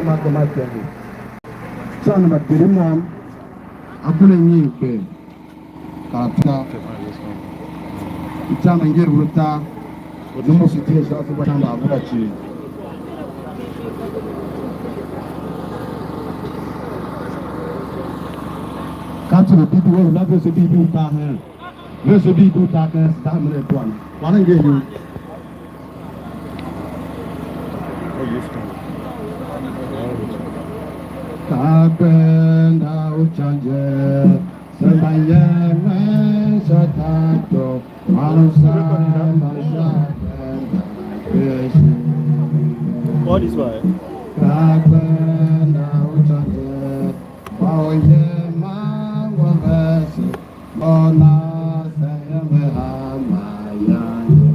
automatically. Sana makirimon akule nyingi katika itama ngiri ruta numu sitie shafu batamba abuda chi katu bibi wo na be se bibi uta he le se bibi uta ke sta mele tuan wana ngiri Kapenda uchanje Sembaye mesatato Manusa masapenda Yesu What is why? Kapenda uchanje Maoye mawavesi Mona seyeme hamayanye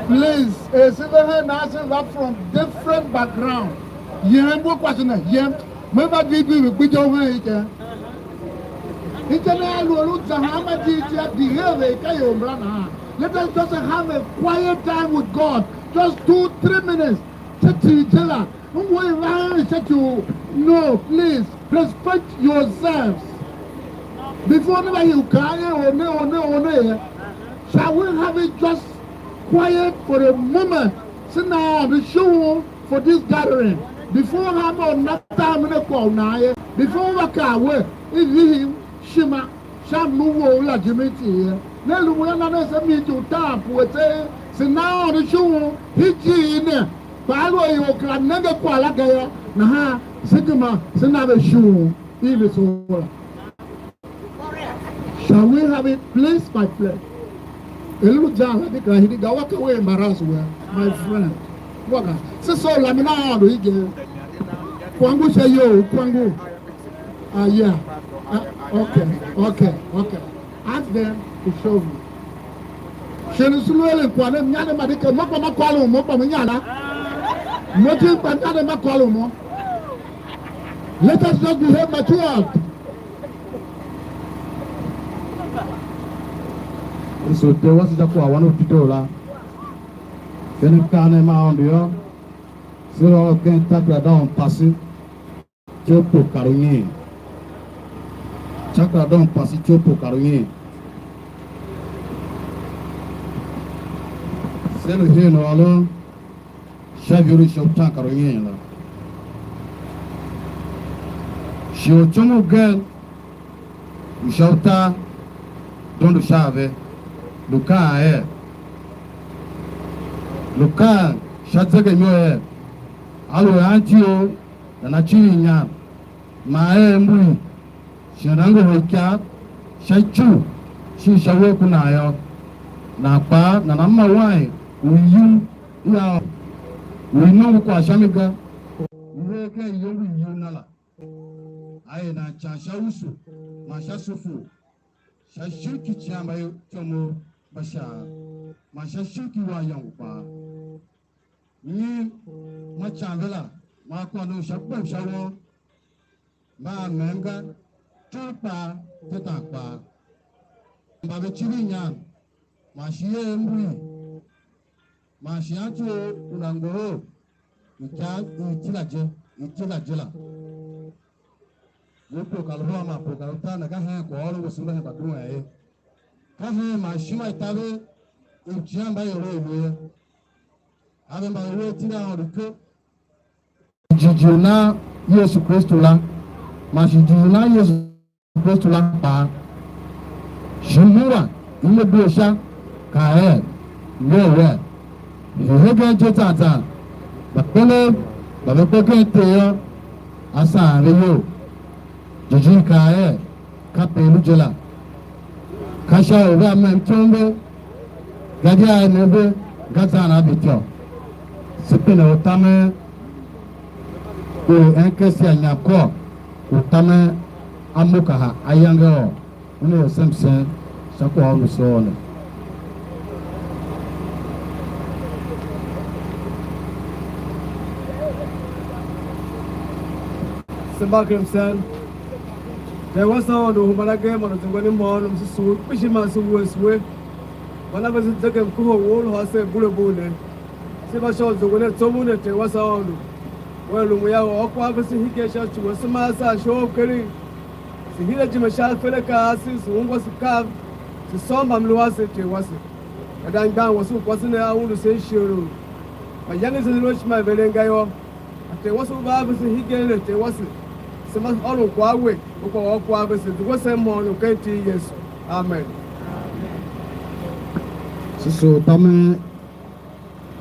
Please, a silver nation up from different background. Yen book was in a yen. Remember, we don't wait. Let us just have a quiet time with God. Just 2-3 minutes. No, please, respect yourselves. Before you can, shall we have it just quiet for a moment? So now the show for this gathering. Before I'm on that time in the call now, before I can wait, if him, Shima, Sham Nuwo, La Jimiti, then when I say me to tap, we say, so now the show, he in there. Palo you can never call a guy, Naha, Sigma, Senava shoe, even so. Shall we have it place by place? A little John, I think I did walk away embarrassed with my friend. What? So Lamina, we get Kwangu say yo, Kwangu. Yeah. Okay. Ask them to show me. Shenusulu Kwanam Yana Madika, Mopama Kwalo, Mopama Yana. Motive Pantana Makwalo. Let us not behave mature. So there was a one of Pitola. Then you can't on the so I can tap down passing. Chopo Karuni. Chakra down passing Chopo Karuni. Send here no alone. Shavuru Shopta Karoyena. Shiotomo girl, Shopta, Dondo Shave, Luka, Luka, Shatzaga, Alo Antio, and Achinya, Mae Mui, Shanango Hoka, Shachu, Shishawokunayo, Napa, Nanama Wai, you now. We know kwa shamika uweke yobu yunala aye na chasha usu masha sufu shashirki chamba yomo basha masha shirki wa yangpa ni machambela makwano shakpa shawo ba menga tupa tetakpa babe chirinya mashiye mbui Mashiacho unangoro itila jela yopo kalwa ma pokalta na kahe ko oro usula he bakuma kahe mashima itabe ujamba yoro iwe ave ma yoro tira oruko jijuna Yesu Kristo la mashijuna Yesu Kristo la pa shimura ile dosha kae wewe Hege jotata, bakole, babeke teyo, asa reyo, jiji kae, kapelu jela, kasha oga mentombe, gadia nebe, gazana bityo, sepene otame, enkesi anyako, otame amukaha ayangeo, une semsen, sako alusone. Sembakrimsen. There was someone who Malagam on the winning morning to swoop, wishing my son was with. When I was in the cool wall, I said, Bullaboo. Siva shows the winner to moon, there was on. Well, we are all quite he gets out to a Samasa show curry. The Hila Jimashal Felaka, who was a cab to some Luas, was it. And I'm down was who wasn't there, I want to say, sure. My youngest is rich, my Velengayo. There was a Bible, he gave it, there was it. Some all of Huawei, or Huawei, there was a more than 20 years. Amen. So, Tame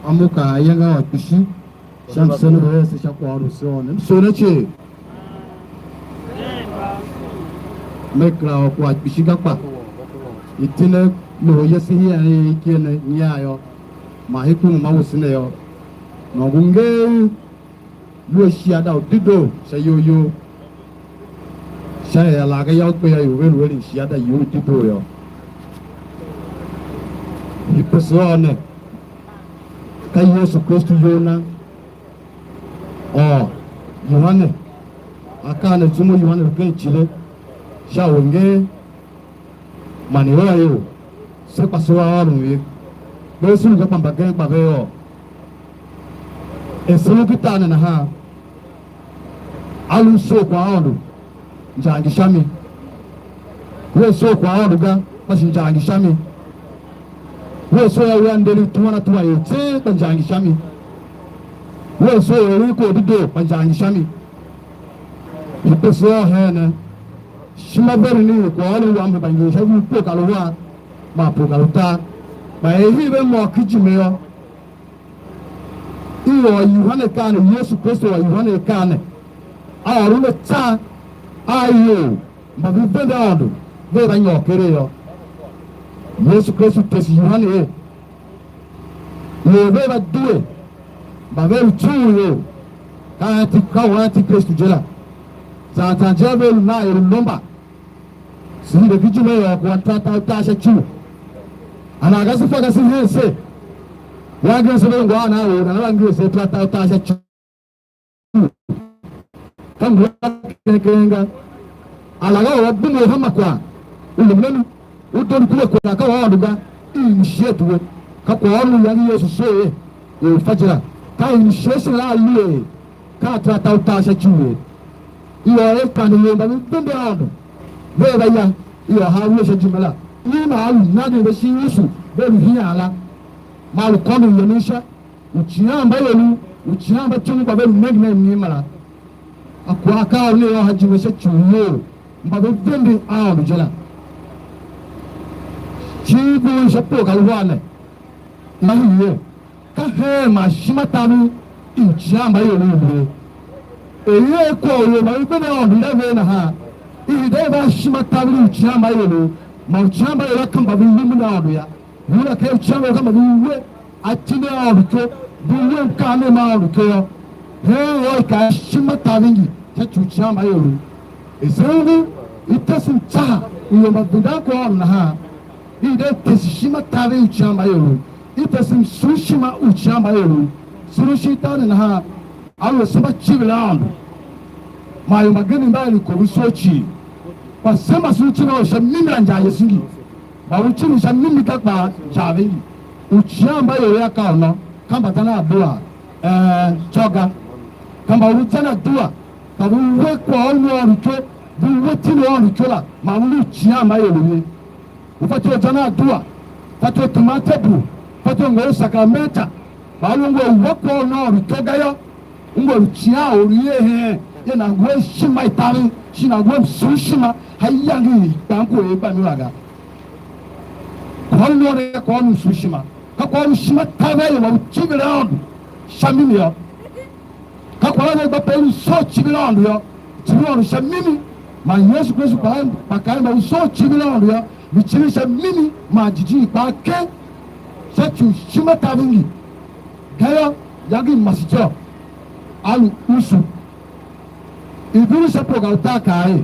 Amuka, Yanga, Pishi, Shamson, Shakwa, so on. So, Nachi make our quite Pishigapa. It didn't know, yes, he and he can, Yayo, Mahiku Mausineo, Nogunge. You shut out Dido, say you say like a young player, you will really shut out you Dido. You person can you so close to Yona or you want it? I can't assume you want to get Chile. Shall we get Manuel? Sepasua, those who come back again, Paveo. A Sulukitana and a half. Alu so kwa Jangi Shami. We so kwa but in Jangi Shami. We so a one daily 2 but Jangi Shami. We so a Rico Dido, but Jangi Shami. You saw her, Shima very new, Kuala Ram, but you have Pokala, Mapokalta, by even more Kijimeo. You want a can, yes, Christo, you want a can. I run a ta, I you, but we bend down, there on your career. Yes, Christo, you want it. You never do it, but very true, you can't come anti Christo Jella. Santa Javel, now you remember. See the vigil of one Tasha Chu. And I guess if I can see here say, one girl said, "One hour, and one girl said, Tasha." Come back, Alaga, Bimo Hamakwa, Ulumenu, Udon Kuka, initiate with Kakuan, Yangi, so, Fajra, Kain Shesla, Kata Tasha Chu. You are a kind of woman, don't be out. There I am, you are how wish Jimala. You know, nothing that she used to, very here. Malukonu Yanisha, Uchiam Bayonu, uchamba chungu babe megne mimala akwa ka ne yo haji we chuyo babe vendi awu jela chibu shapo kalwane mahiyo ka he ma shimataru uchamba yo ne eye ko yo babe ne on leve na ha ide ba shimataru uchamba yo ma uchamba yo kan babe mimuna odu ya yula ke uchamba kan babe we atine odu ko buwe kane ma odu ko he ka shimataru ta chuchamba yo ezeni itasim cha iyo mabunda ko na ha ide tesishima tabe uchamba yo itasim sushima uchamba yo surushita na ha awo saba chibiland mayo magani mbali ko bisochi pasema suchina o shamimira nja yesingi ba uchini shamimi kakba javengi uchamba yo ya kaona kamba tana dua choga kamba uchana dua kabu we kwa onu ke bu tini onu la ma lu chiama yele ufato jana dua fato tomatebu fato ngo sakramenta ba lu ngo we kwa onu ke gayo ngo chia oriye he ye na ngo shima itari shina ngo sushima hayangi tanko e ba miwaga kono re kono sushima ka kono shima tabe yo chibira shamimi yo kakwala ne ba pelu so chibilondo yo chibilondo shamimi ma Yesu Kristo pa kai ba so chibilondo yo bichiri shamimi ma jiji pa ke sachu shima tabingi gayo yagi masijo alu usu ibiru sapo ga ta kai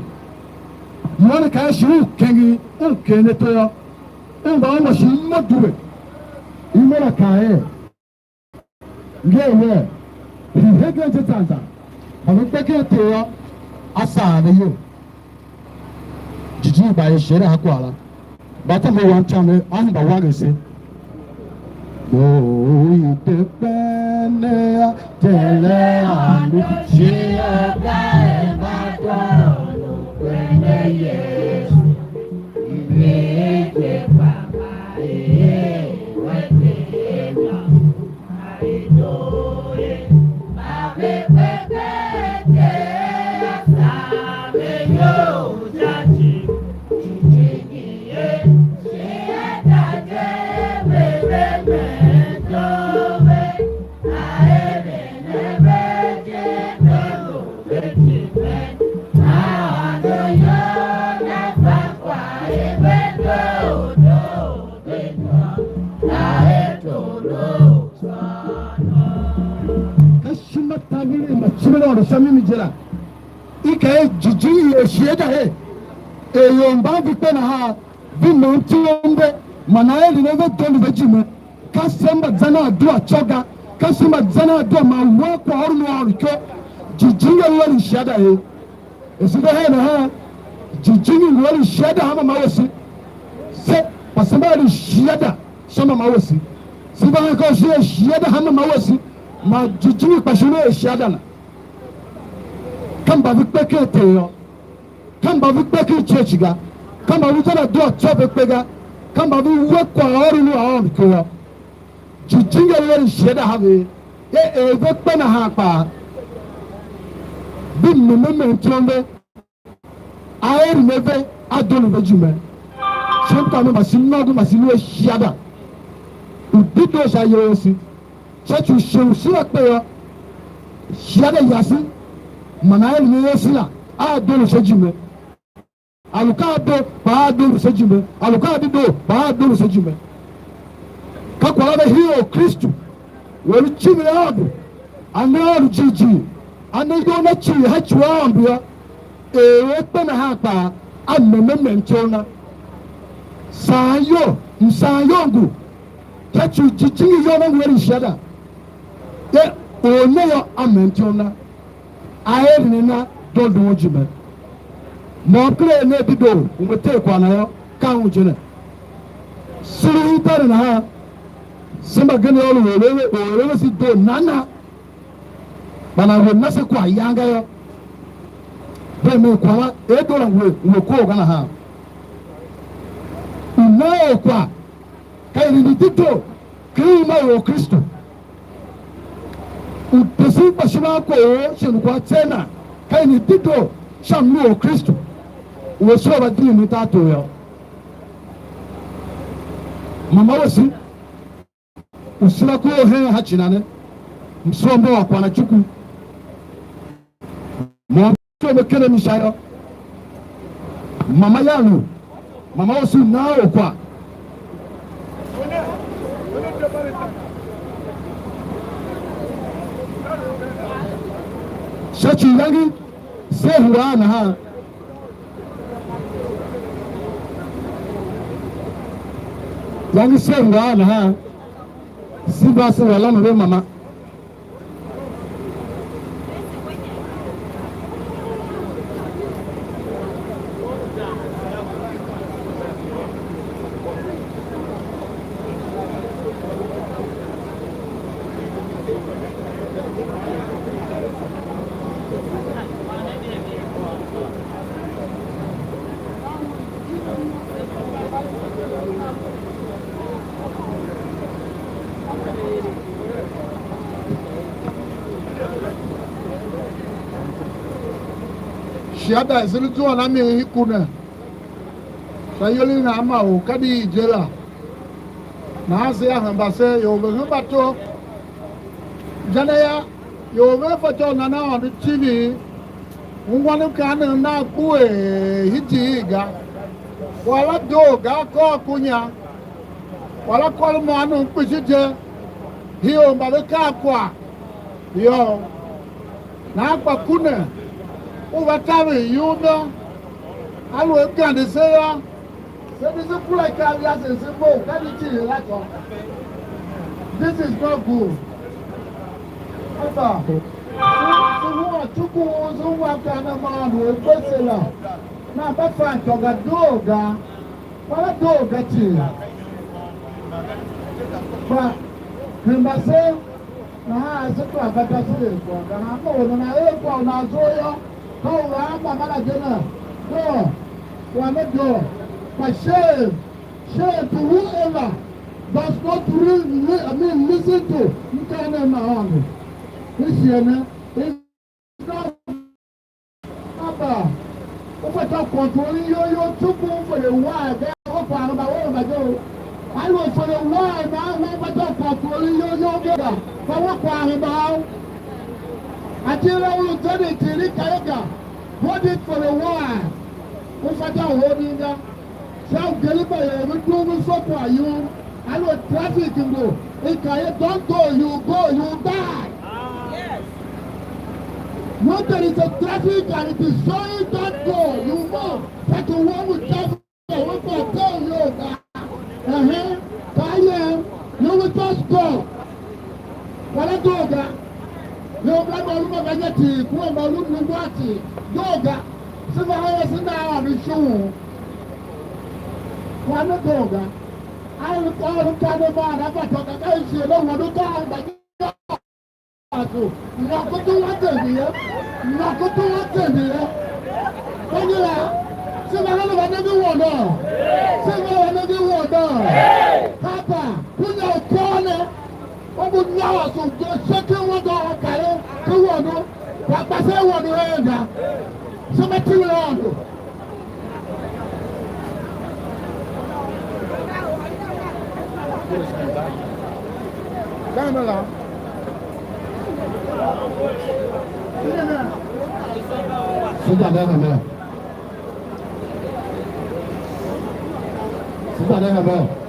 yone kai shiru kengi un kene to yo un ba mo shi mo duwe imela kai ngewe hege jetanta hawo peke teyo asa ne yo jiji ba ye shere akwala bata mo wan chame an ba wa gese o ite pene tele anu shi ga e ma to no pene yes ite pa e wa te ya ai do e shamimi jira ike jiji ye shieda he eyomba bipe na ha bi monti ombe mana eli ne vedo be jime kasemba zana do achoga kasemba zana do ma wo ko horu no ariko jiji ye wali shieda he esibe he na ha jiji ni wali shieda ha ma wosi se pasemba li shieda sama ma wosi siba ko shieda ha ma wosi ma jiji ni pasune shieda na kamba vikpeke teyo kamba vikpeke church ga kamba vijana do chobe pega kamba viwe kwa ori ni aon ko jijinga le sheda have e vikpe na ha pa bi mmemme ntombe aeri neve adonu bejume chemka me masino go masino shiada ubido sha yosi chechu shewsi akpeyo shiada yasi manael ni yesila a dolu sejime aluka do ba dolu sejime aluka do ba dolu sejime kakwala be hiyo Kristo welu chimile adu analu jiji anayo na chi hachwa ambia ewe na hapa amememe ntona sayo msayongu kachu jiji yo na welu shada ye oneyo amentona ayer nina dondo wujime mo kre ne bido umete kwa na yo kan wujine suru itare na ha simba gani olu wele si do nana bana we nase kwa yanga yo be me kwa e do la we ko gana ha uno kwa kai ni tito kima yo Kristo utesi bashima ko shin kwa tena kai ni tito sham no Kristo wo so ba di ni ta to yo mama wasi usira ko he hachina ne msombo wa kwa na chuku mo to be kene mishayo mama yalu mama wasi na okwa shachi yangi sehuwa na ha yangi sehuwa na ha siba se wala no mama Shiada zilitu anami hikuna sayoli na ama o kadi jela na ase ya hamba se yo be hamba to jana ya yo be fato na na on TV ngwanu kana na ku hitiga wala do ga ko kunya wala ko mo anu pishije hiyo mbabe ka kwa yo na kwa kuna overcoming you know I will can say ya say this is like carriers and simple can you chill like this is not good papa so who chuku so wa kana ma do pesela na ba fan to ga doga wala doga chi ba kimba se na ha se to abata se ko kana mo na e ko na so yo go around my manager. Go. One door. But shame to whoever does not listen to you can't know. Listen, it's not Papa. Over top controlling you took for the while. They are for my go. I was for the while now. Over top controlling you get for what about. Until I will turn it to Rikayaga, hold it for a while. If I don't hold it down, South Galiba, every two so far you, I know traffic can go. If I don't go, you die. Yes. When there is a traffic and it is showing don't go, you move. That's the one with traffic. What I tell you, you will just go. What I do that? Yo baba lupa bajeti kuwa malumu ngwati yoga siva hawa sina hawa mishu wana yoga ayo kwa lukane bana hapa toka kaishi lo waduka bajeti nakutu wate ndiye wanyela siva hawa wanagi wono hapa kunya ukone obu nyawa so sheke wodo kare ko wodo wa pase wodo enda so meti wodo Kamala Sida da ba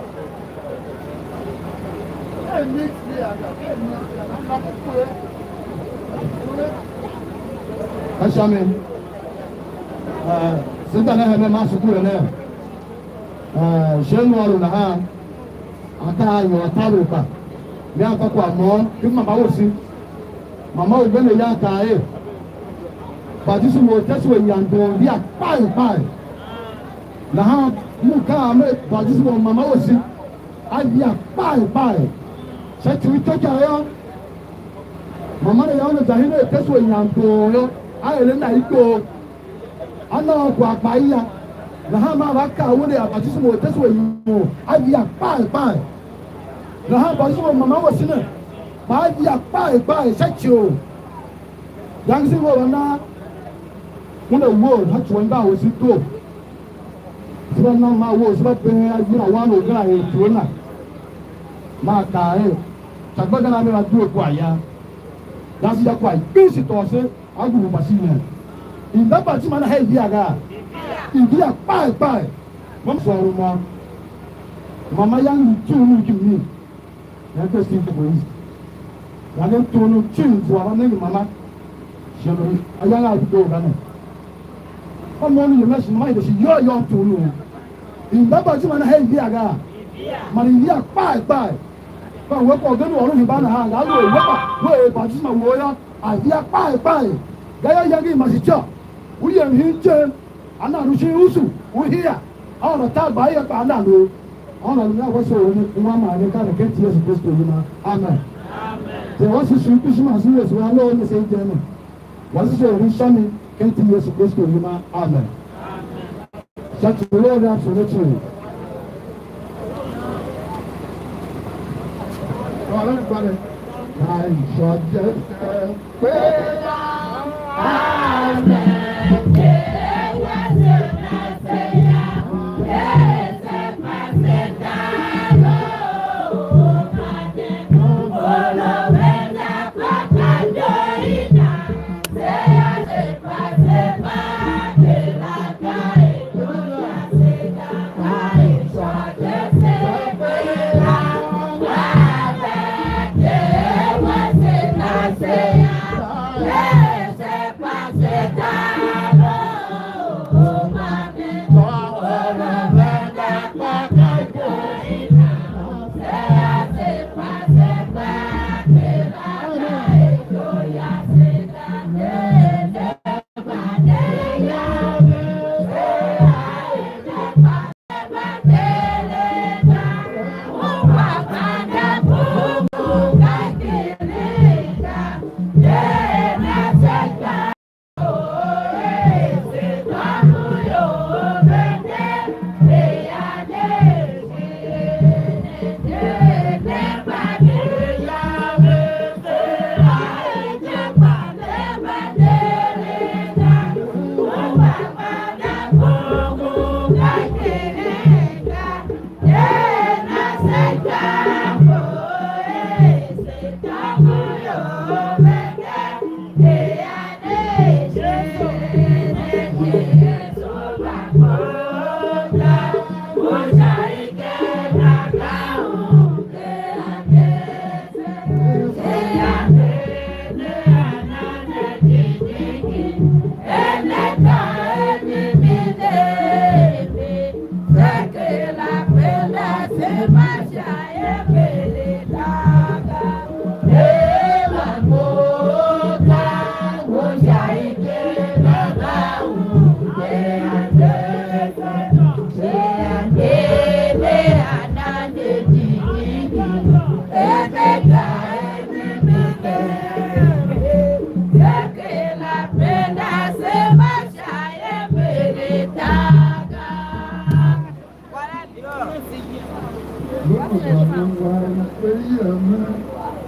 Ashame sita na hebe masukule ne shenu walu na ha ata yo ataruka ni aka kwa mo kima bawosi mama o bele ya ka badisu mo tesu yando bi apai na ha mu ka me badisu mo mama wosi abia pai se tuito jayo mama le yawo jahine tesu yando yo ayele na iko ana kwa apaya na ha ma ba ka wo le abadisu mo tesu yimo abia pai na ha badisu mo mama wosi na máa di apá ìṣẹ́kì o yàtọ̀ sí wọ́n náà wọ́n lè wó láti wọ́n bá àwọn sí tó síbẹ̀ náà máa wó síbẹ̀ pé ayélujára wọn ò gbé àyè tó náà máa kà á ẹ̀ ṣàgbọ́n gánà mẹ́ra dúró kó àyà láti yẹ kó àyè bí sì tọ̀ ṣe agbègbè màsí yẹn ìdábàá tí màá náà ẹ̀ yí àgá ìdí apá wọ́n sọ̀rọ̀ mọ́ mama yà ń tún un kì mí yà ń tẹ̀ sí ìdìbò yìí yà ń tún un tún un fún wa ní mama ṣẹlẹ̀ ayé ń àdúgbò ọ̀gá náà ọmọ ní yẹn mẹ́sìn máa yẹ sí yọ̀ tún un ìdábàá tí màá náà ẹ̀ yí àgá màá yí apá báwo wọ́pọ̀ ọ̀gẹ́nu ọ̀run ní bánà hàn láàlú ìwọ́pọ̀ wọ́n èè bàtí mà wọ́ yá àyí apá gẹ́gẹ́ yẹ kí màsítsọ̀ wúyẹ yẹn ń jẹ́ anáàlú sí ìhùsù wúhíyà àwọn ọ̀nà tá àgbà yẹ pa anáàlú àwọn ọ̀nà ní àwọn sọ̀rọ̀ ní wọn máa ní káàdì kẹ́ntì yẹn sì kristu yìí ma amen tẹ wọ́n sì sùn kúsùn àti yẹn sì wọn lọ́wọ́ ní sẹ́yìn jẹ́ mi wọ́n sì sọ̀rọ̀ ní sọ́ni kẹ́ntì yẹn sì kristu yìí ma amen ṣàtì lórí àtúntò àìsàn jẹ́ pé amen.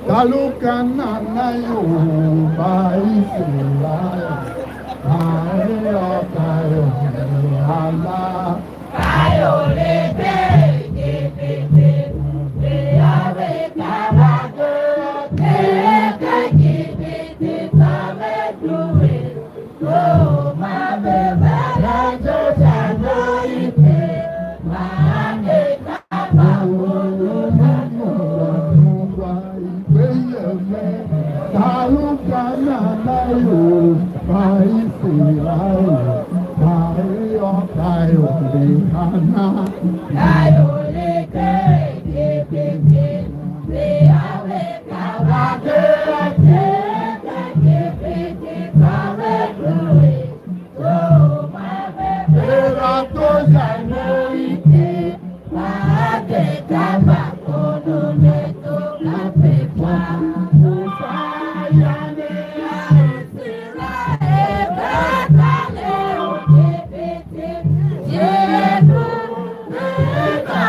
Kalukana na yo bai silaya ayo kayo hala kayo lebe gebe be ave karago te gebe te sabe duwe go ma be bala jo jano ite ma ne kaba wo Kalukana nayo, bai silai, bai okayo lekana, kayo leke gebe be ave kawake ate, gebe kawe duwe, go ma bebe rato jano ite, ma ade kaba kono neto kape pa. Yeah.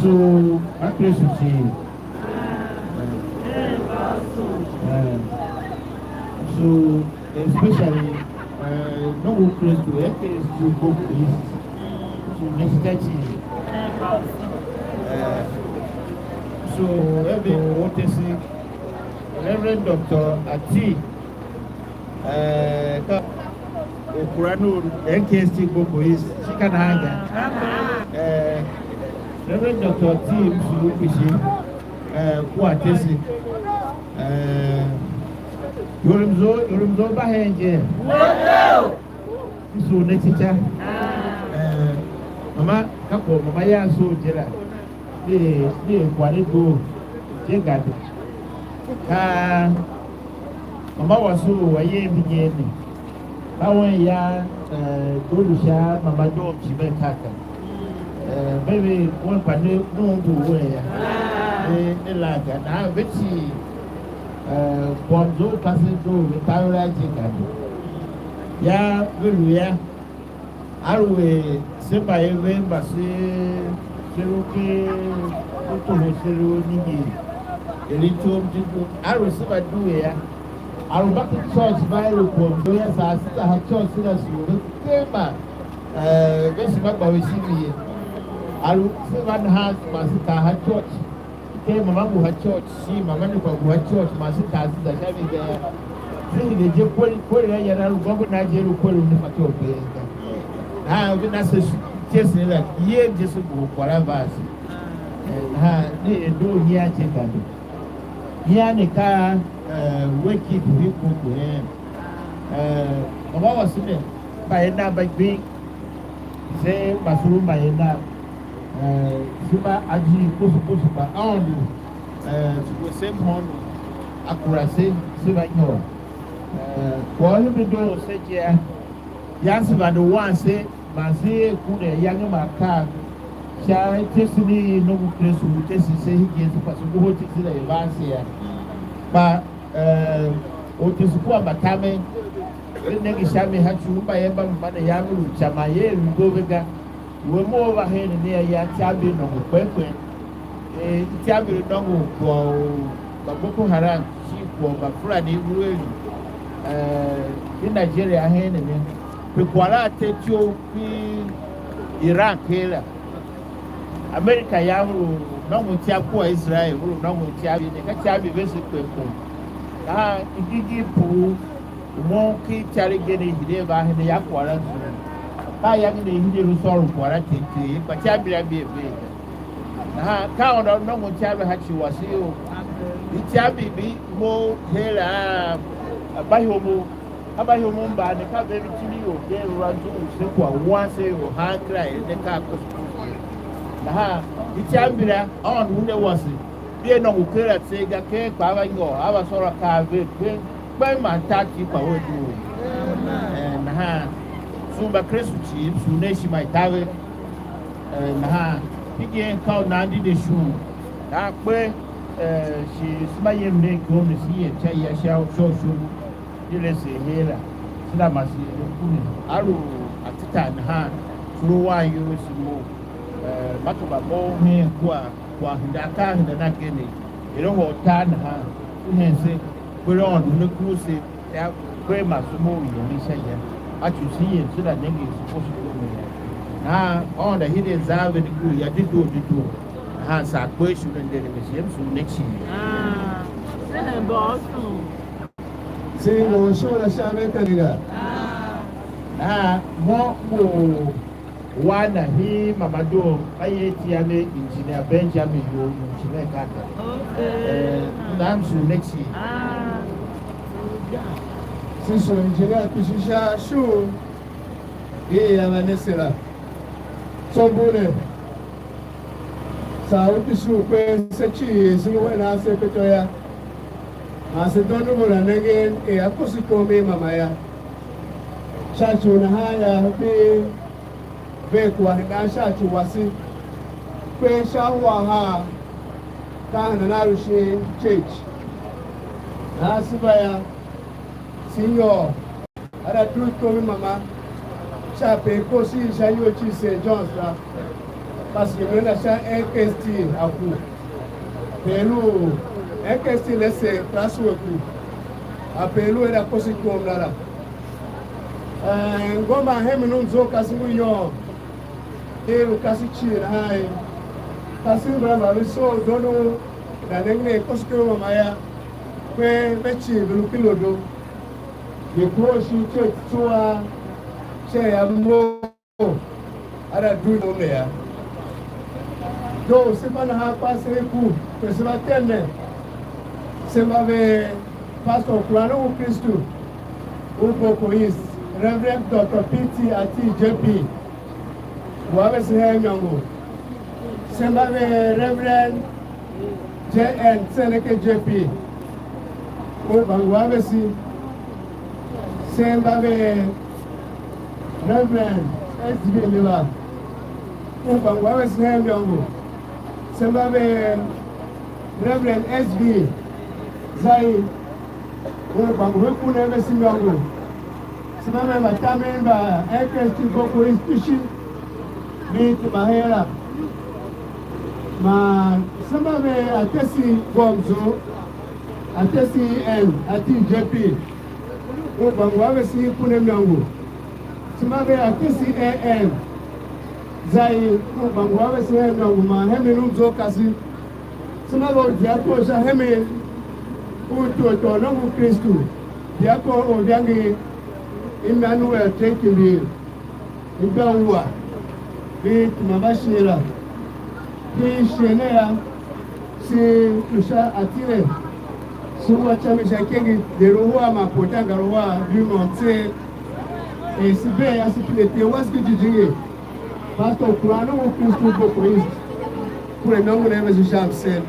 So, I place to see. So, especially, no one place to FS to go east to next team. So, every water sick, Reverend Dr. Ati, Okurano, NKST Boko is Chikananga. Reverend Dr. Ati, Kuatesi, Yorumzo Bahenge. So, next teacher, Mama, Kako, Maya, so Jera, they Qualigo, Jegad. Mama was so a year beginning. Bawa ya Golusha, Mama Dom, Chibetaka. Maybe one panel, no way. Like an Betty Bonzo passing through the paralyzing. Ya, Vilia, Arwe, Semba, Basi, Cherokee, Utu, Nigi, the little Arwe, Semba, do here. I will back to church by the poem. Yes, I still have church in us. You came back. This back by me. I will see one house, my sister had church. Came Mamma who had church. See, Mamma who had church, my sister has the having there. See, the Jepoli, and I will go to Nigeria, call him the Mato. Now, when I say, just like, yeah, just go, whatever. And do here, chicken. Here, the car. Wake it people to him. What was it? By now, by being se masuruma yena sima aji kusu pa aonu suko same hono akurase sima nyo kwa hiyo ndo seje yansi ba the one say maze kune yange maka cha tesini no kutresu tesi se higezi kwa sababu hoti zile evansi ya ba otisikuwa batame negi shami hachu umba yemba mbana yamu chama ye ngobega wemo ba hene ne ya tiabi no kwekwe tiabi no ko Boko Haram chi ko ba Fulani rueli in Nigeria hene ne pe kwala tetio pi Iran kela America yamu no mo tiapo Israel no mo tiabi ne ka tiabi besi kwekwe igigi pu mo ki chari gene hide ba hide ya kwara zuru ba ya ne hide ru soru kwara tete ba chabira bi ebe ka ono no mo chabe ha chi wasi o di chabi bi mo hela abahomo mba ne ka be bitini o de ranzo se kwa wanse o ha kra ne ka ko di chabira on hunde wasi bi no ko kra se ga ke kwa ba ngo aba soro ka be by my tati power do sumba kresu chi suneshi my tawe pigi ka nandi de shu na pe shi smaye me ko ne si e cha ya sha so ile se hela sila masi kuni aru atita na suru wa yo simo matuba mo he kwa ndaka na kene ero ho ta na unense pẹ̀lú ọ̀dún ní kúrò ṣe pé màsúmọ́ òyìnbó ní sẹ́yìn àtúnṣe yẹn tí lànà yẹn sọ́kọ́ sọ́kọ́ mi yẹn náà ọ̀hún dà hídẹ̀ záàbẹ̀ ní kúrò yà dídò náà sàpé èṣù ní ndẹ̀ ní ṣe é sùn n'ekyí. Sẹ́nẹ̀ bọ̀ ọ́ sùn. Ṣé wọ́n ṣọ́ra ṣe Amẹ́ríkà nìyà? Náà wọ́n kò wá nà hí mamado ayé tí a lé engineer Benjamin yóò engineer kàkà. Náà sùn n'ekyí. Siso engineer Kishisha Shu Yamanesera Sombune Sauti Shu Pe Sechi Sinuwe na Ase Petoya Macedono Mura Nengen Akusikomi Mamaya Shachu na haya Be kuwanika shachu wasi Pe Shahwa ha Kahana Narushi Church Nasibaya Signor, ada truth komi mama, chape kosi shayo chi St. John's la, parce que mena cha EKST aku, pelu EKST lese klasu aku, apelu era kosi kom nara. Ngoma hemi nunzo kasi nguyo, elu kasi chi na hai, kasi brava viso dono na nengne kosi komi mama ya, kwe mechi bilukilodo. Yekroshi chetua che ammo ara duno mea do semana ha pasere ku pesema tenne sema ve pastor Plano Christo Ugo is Reverend Dr. P.T. Ati JP Wabe Sehe Nyongo sema ve Reverend J.N. Seneke JP Wabe si Semba be Reverend S.B. Mila Wabe Sehe Nyongo Semba be Reverend S.B. Zai Bangu Neve Sinyongo Semba be Matamen ba EKST Boko Institution Meet Mahera Ma Semba be Atesi Gomzo Atesi N Ati JP Bangu Wabe Si Kune Nyongo Semba be Atesi AN Zai Bangu Wabe Sehe Nyongo Ma Hemi Nunzo Kasi Semba be Diako Sha Hemi Uto Nongo Christo Diako Obiangi Emmanuel Tekili Ibawa Bit Mabashira Bi Shenea Si Tusha Atire Suwa Chamisha Kengi Deroua Mapota Garoua Du Monte Et Sibe Asipilete Waski Jijingi Pastor Kurano will Christo go praise. Kure nongo na emezu sham sen.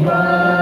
Lion.